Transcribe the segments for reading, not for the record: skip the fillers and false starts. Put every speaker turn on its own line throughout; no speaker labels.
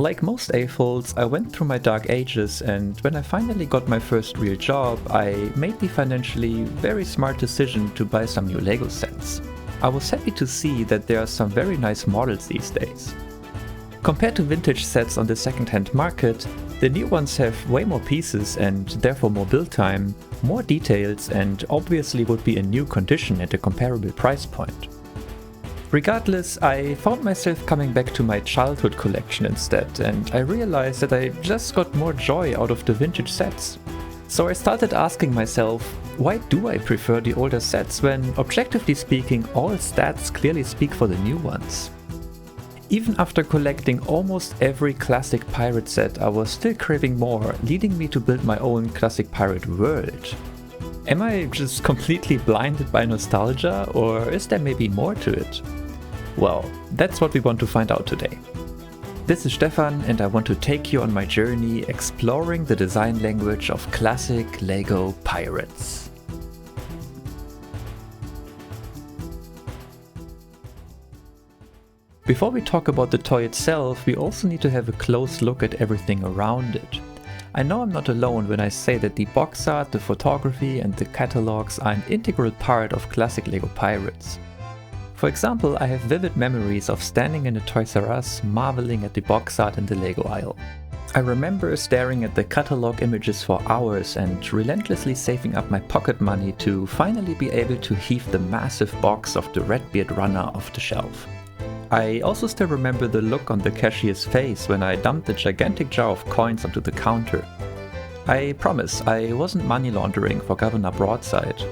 Like most AFOLs, I went through my dark ages, and when I finally got my first real job, I made the financially very smart decision to buy some new LEGO sets. I was happy to see that there are some very nice models these days. Compared to vintage sets on the second-hand market, the new ones have way more pieces and therefore more build time, more details, and obviously would be in new condition at a comparable price point. Regardless, I found myself coming back to my childhood collection instead, and I realized that I just got more joy out of the vintage sets. So I started asking myself, why do I prefer the older sets when, objectively speaking, all stats clearly speak for the new ones? Even after collecting almost every classic pirate set, I was still craving more, leading me to build my own classic pirate world. Am I just completely blinded by nostalgia, or is there maybe more to it? Well, that's what we want to find out today. This is Stefan, and I want to take you on my journey exploring the design language of classic LEGO pirates. Before we talk about the toy itself, we also need to have a close look at everything around it. I know I'm not alone when I say that the box art, the photography and the catalogs are an integral part of classic LEGO pirates. For example, I have vivid memories of standing in a Toys R Us marveling at the box art in the LEGO aisle. I remember staring at the catalog images for hours and relentlessly saving up my pocket money to finally be able to heave the massive box of the Redbeard Runner off the shelf. I also still remember the look on the cashier's face when I dumped a gigantic jar of coins onto the counter. I promise, I wasn't money laundering for Governor Broadside.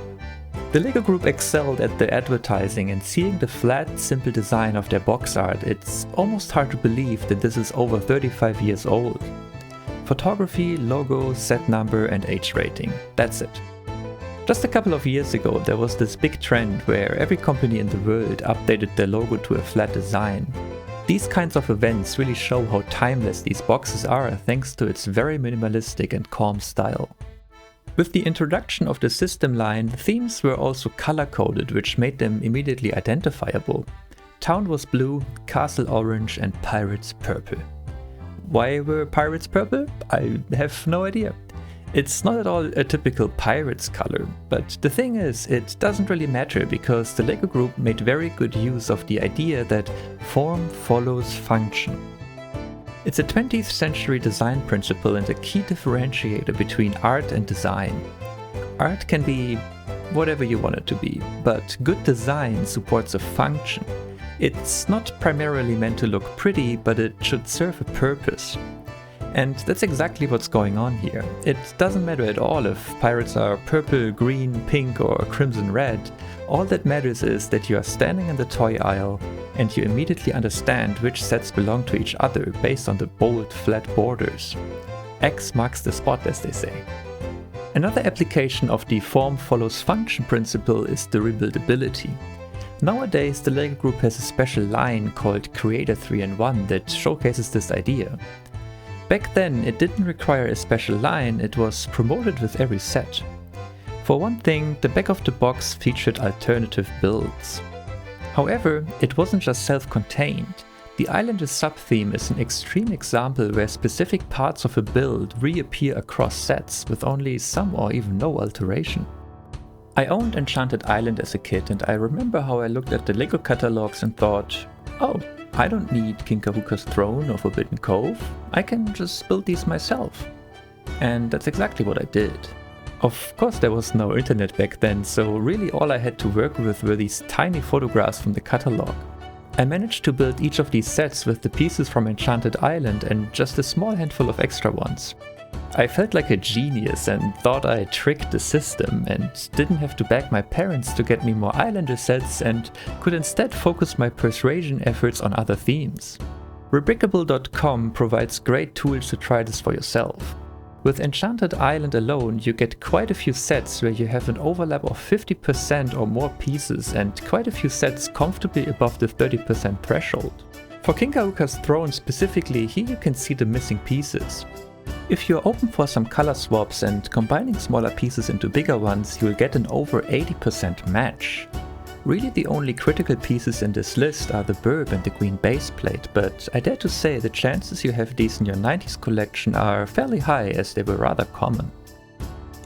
The LEGO Group excelled at the advertising, and seeing the flat, simple design of their box art, it's almost hard to believe that this is over 35 years old. Photography, logo, set number and age rating, that's it. Just a couple of years ago, there was this big trend where every company in the world updated their logo to a flat design. These kinds of events really show how timeless these boxes are thanks to its very minimalistic and calm style. With the introduction of the system line, the themes were also color-coded, which made them immediately identifiable. Town was blue, castle orange and pirates purple. Why were pirates purple? I have no idea. It's not at all a typical pirate's color, but the thing is, it doesn't really matter because the LEGO Group made very good use of the idea that form follows function. It's a 20th century design principle and a key differentiator between art and design. Art can be whatever you want it to be, but good design supports a function. It's not primarily meant to look pretty, but it should serve a purpose. And that's exactly what's going on here. It doesn't matter at all if pirates are purple, green, pink or crimson red. All that matters is that you are standing in the toy aisle and you immediately understand which sets belong to each other based on the bold, flat borders. X marks the spot, as they say. Another application of the form follows function principle is the rebuildability. Nowadays, the LEGO Group has a special line called Creator 3-in-1 that showcases this idea. Back then, it didn't require a special line, it was promoted with every set. For one thing, the back of the box featured alternative builds. However, it wasn't just self-contained. The Islanders sub-theme is an extreme example where specific parts of a build reappear across sets with only some or even no alteration. I owned Enchanted Island as a kid, and I remember how I looked at the LEGO catalogs and thought, oh, I don't need King Kahuka's Throne or Forbidden Cove, I can just build these myself. And that's exactly what I did. Of course there was no internet back then, so really all I had to work with were these tiny photographs from the catalog. I managed to build each of these sets with the pieces from Enchanted Island and just a small handful of extra ones. I felt like a genius and thought I tricked the system and didn't have to beg my parents to get me more Islander sets and could instead focus my persuasion efforts on other themes. Rebrickable.com provides great tools to try this for yourself. With Enchanted Island alone, you get quite a few sets where you have an overlap of 50% or more pieces and quite a few sets comfortably above the 30% threshold. For King Kahuka's Throne specifically, here you can see the missing pieces. If you're open for some color swaps and combining smaller pieces into bigger ones, you'll get an over 80% match. Really the only critical pieces in this list are the burb and the green base plate, but I dare to say the chances you have these in your 90s collection are fairly high, as they were rather common.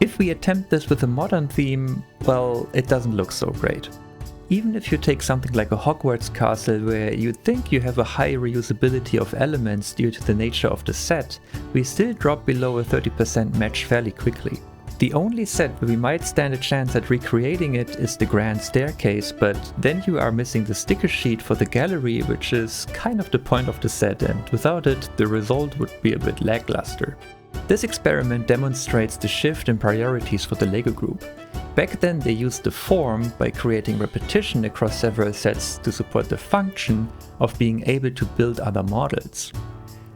If we attempt this with a modern theme, well, it doesn't look so great. Even if you take something like a Hogwarts castle where you'd think you have a high reusability of elements due to the nature of the set, we still drop below a 30% match fairly quickly. The only set where we might stand a chance at recreating it is the Grand Staircase, but then you are missing the sticker sheet for the gallery, which is kind of the point of the set, and without it, the result would be a bit lackluster. This experiment demonstrates the shift in priorities for the LEGO Group. Back then they used the form by creating repetition across several sets to support the function of being able to build other models.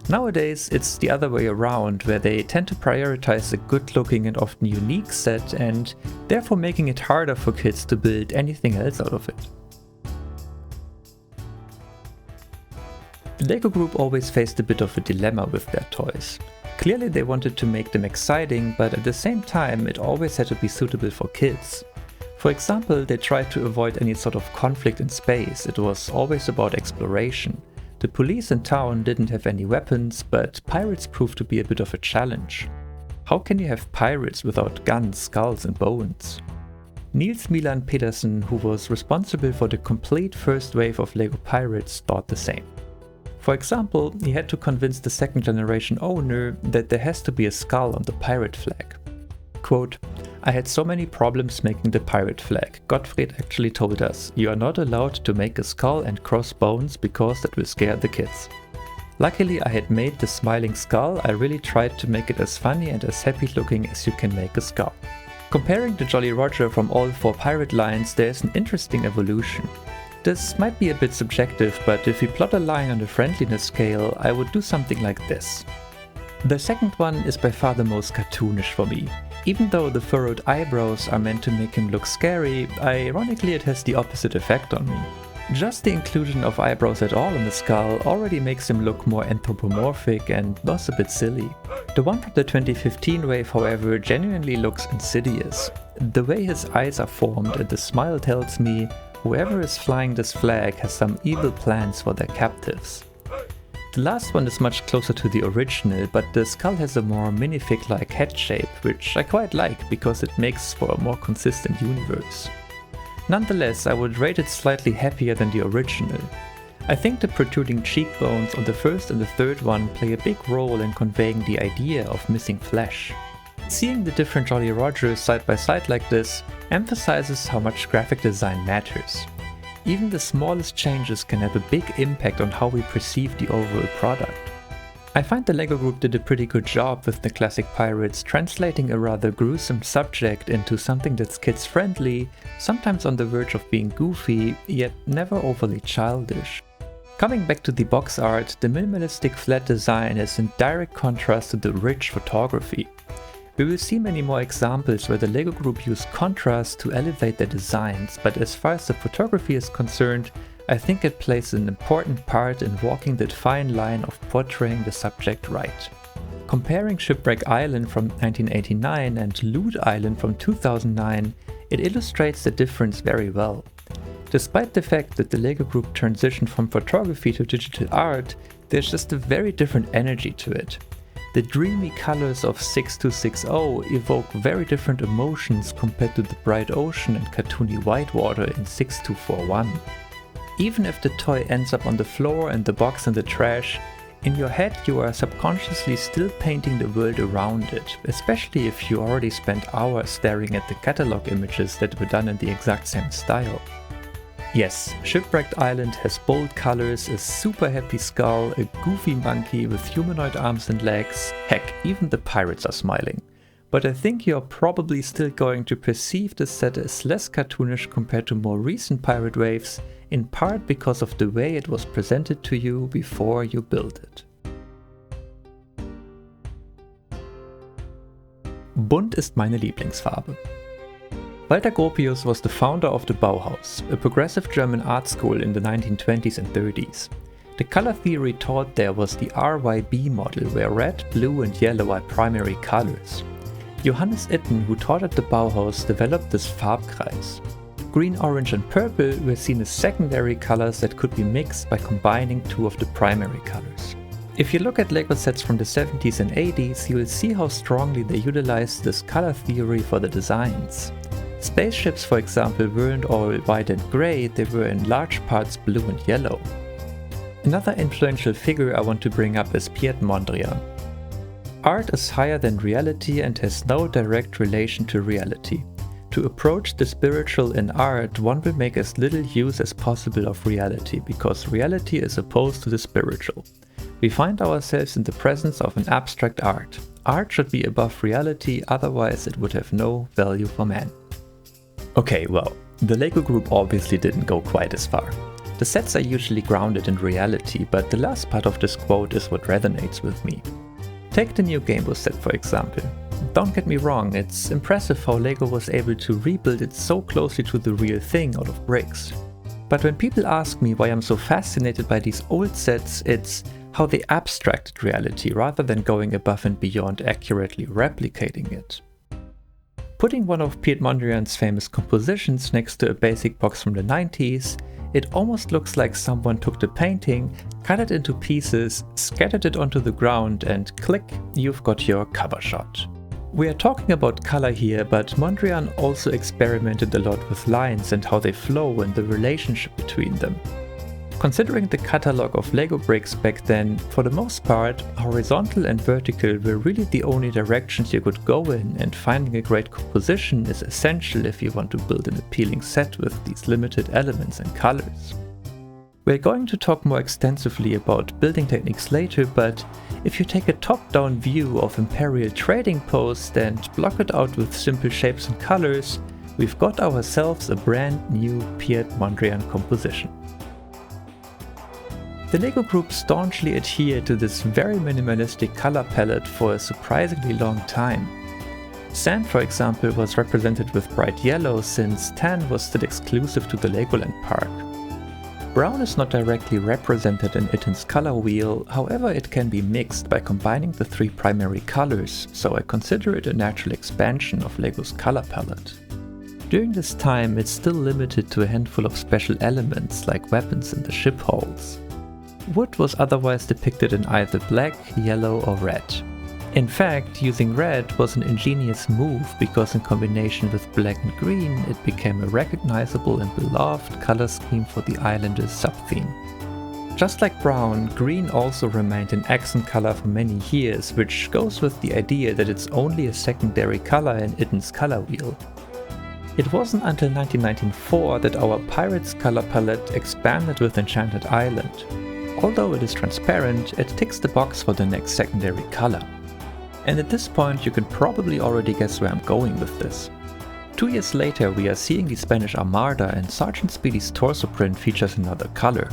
Nowadays it's the other way around, where they tend to prioritize a good looking and often unique set and therefore making it harder for kids to build anything else out of it. The LEGO Group always faced a bit of a dilemma with their toys. Clearly they wanted to make them exciting, but at the same time it always had to be suitable for kids. For example, they tried to avoid any sort of conflict in space. It was always about exploration. The police in town didn't have any weapons, but pirates proved to be a bit of a challenge. How can you have pirates without guns, skulls and bones? Niels Milan Pedersen, who was responsible for the complete first wave of LEGO Pirates, thought the same. For example, he had to convince the second generation owner that there has to be a skull on the pirate flag. Quote, "I had so many problems making the pirate flag. Gottfried actually told us, you are not allowed to make a skull and crossbones because that will scare the kids." Luckily I had made the smiling skull. I really tried to make it as funny and as happy looking as you can make a skull. Comparing the Jolly Roger from all 4 pirate lines, there is an interesting evolution. This might be a bit subjective, but if we plot a line on the friendliness scale, I would do something like this. The second one is by far the most cartoonish for me. Even though the furrowed eyebrows are meant to make him look scary, ironically it has the opposite effect on me. Just the inclusion of eyebrows at all on the skull already makes him look more anthropomorphic and thus a bit silly. The one from the 2015 wave, however, genuinely looks insidious. The way his eyes are formed and the smile tells me whoever is flying this flag has some evil plans for their captives. The last one is much closer to the original, but the skull has a more minifig-like head shape, which I quite like because it makes for a more consistent universe. Nonetheless, I would rate it slightly happier than the original. I think the protruding cheekbones on the first and the third one play a big role in conveying the idea of missing flesh. Seeing the different Jolly Rogers side by side like this emphasizes how much graphic design matters. Even the smallest changes can have a big impact on how we perceive the overall product. I find the LEGO Group did a pretty good job with the classic pirates, translating a rather gruesome subject into something that's kids friendly, sometimes on the verge of being goofy, yet never overly childish. Coming back to the box art, the minimalistic flat design is in direct contrast to the rich photography. We will see many more examples where the LEGO Group used contrast to elevate their designs, but as far as the photography is concerned, I think it plays an important part in walking that fine line of portraying the subject right. Comparing Shipwreck Island from 1989 and Loot Island from 2009, it illustrates the difference very well. Despite the fact that the LEGO Group transitioned from photography to digital art, there's just a very different energy to it. The dreamy colors of 6260 evoke very different emotions compared to the bright ocean and cartoony whitewater in 6241. Even if the toy ends up on the floor and the box in the trash, in your head you are subconsciously still painting the world around it, especially if you already spent hours staring at the catalog images that were done in the exact same style. Yes, Shipwrecked Island has bold colors, a super happy skull, a goofy monkey with humanoid arms and legs. Heck, even the pirates are smiling. But I think you're probably still going to perceive the set as less cartoonish compared to more recent pirate waves, in part because of the way it was presented to you before you build it. Bunt ist meine Lieblingsfarbe. Walter Gropius was the founder of the Bauhaus, a progressive German art school in the 1920s and 30s. The color theory taught there was the RYB model, where red, blue and yellow are primary colors. Johannes Itten, who taught at the Bauhaus, developed this Farbkreis. Green, orange and purple were seen as secondary colors that could be mixed by combining two of the primary colors. If you look at LEGO sets from the 70s and 80s, you will see how strongly they utilized this color theory for the designs. Spaceships, for example, weren't all white and grey, they were in large parts blue and yellow. Another influential figure I want to bring up is Piet Mondriaan. Art is higher than reality and has no direct relation to reality. To approach the spiritual in art, one will make as little use as possible of reality, because reality is opposed to the spiritual. We find ourselves in the presence of an abstract art. Art should be above reality, otherwise it would have no value for man. Okay, well, the LEGO group obviously didn't go quite as far. The sets are usually grounded in reality, but the last part of this quote is what resonates with me. Take the new Game Boy set for example. Don't get me wrong, it's impressive how LEGO was able to rebuild it so closely to the real thing out of bricks. But when people ask me why I'm so fascinated by these old sets, it's how they abstracted reality rather than going above and beyond accurately replicating it. Putting one of Piet Mondriaan's famous compositions next to a basic box from the 90s, it almost looks like someone took the painting, cut it into pieces, scattered it onto the ground and click, you've got your cover shot. We are talking about color here, but Mondriaan also experimented a lot with lines and how they flow and the relationship between them. Considering the catalog of LEGO bricks back then, for the most part, horizontal and vertical were really the only directions you could go in, and finding a great composition is essential if you want to build an appealing set with these limited elements and colors. We're going to talk more extensively about building techniques later, but if you take a top-down view of Imperial Trading Post and block it out with simple shapes and colors, we've got ourselves a brand new Piet Mondriaan composition. The LEGO group staunchly adhered to this very minimalistic color palette for a surprisingly long time. Sand, for example, was represented with bright yellow, since tan was still exclusive to the Legoland park. Brown is not directly represented in Itten's color wheel, however it can be mixed by combining the three primary colors, so I consider it a natural expansion of LEGO's color palette. During this time, it's still limited to a handful of special elements like weapons in the ship hulls. Wood was otherwise depicted in either black, yellow or red. In fact, using red was an ingenious move because in combination with black and green it became a recognizable and beloved color scheme for the islanders' sub-theme. Just like brown, green also remained an accent color for many years, which goes with the idea that it's only a secondary color in Itten's color wheel. It wasn't until 1994 that our Pirates color palette expanded with Enchanted Island. Although it is transparent, it ticks the box for the next secondary color. And at this point you can probably already guess where I'm going with this. 2 years later we are seeing the Spanish Armada, and Sergeant Speedy's torso print features another color: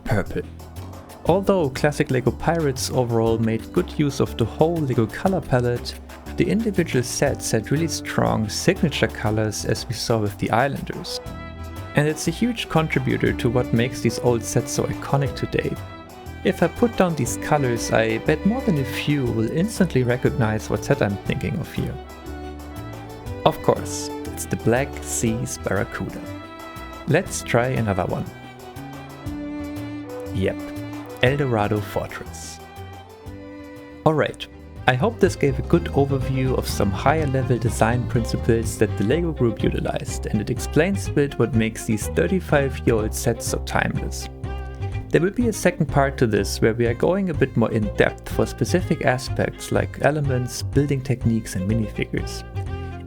purple. Although classic LEGO Pirates overall made good use of the whole LEGO color palette, the individual sets had really strong signature colors, as we saw with the Islanders. And it's a huge contributor to what makes these old sets so iconic today. If I put down these colors, I bet more than a few will instantly recognize what set I'm thinking of here. Of course, it's the Black Seas Barracuda. Let's try another one. Yep, El Dorado Fortress. Alright, I hope this gave a good overview of some higher level design principles that the LEGO group utilized, and it explains a bit what makes these 35-year-old sets so timeless. There will be a second part to this where we are going a bit more in depth for specific aspects like elements, building techniques and minifigures.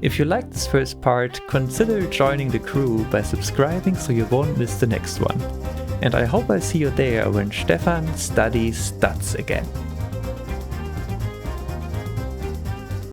If you liked this first part, consider joining the crew by subscribing so you won't miss the next one. And I hope I'll see you there when Stefan studies stats again.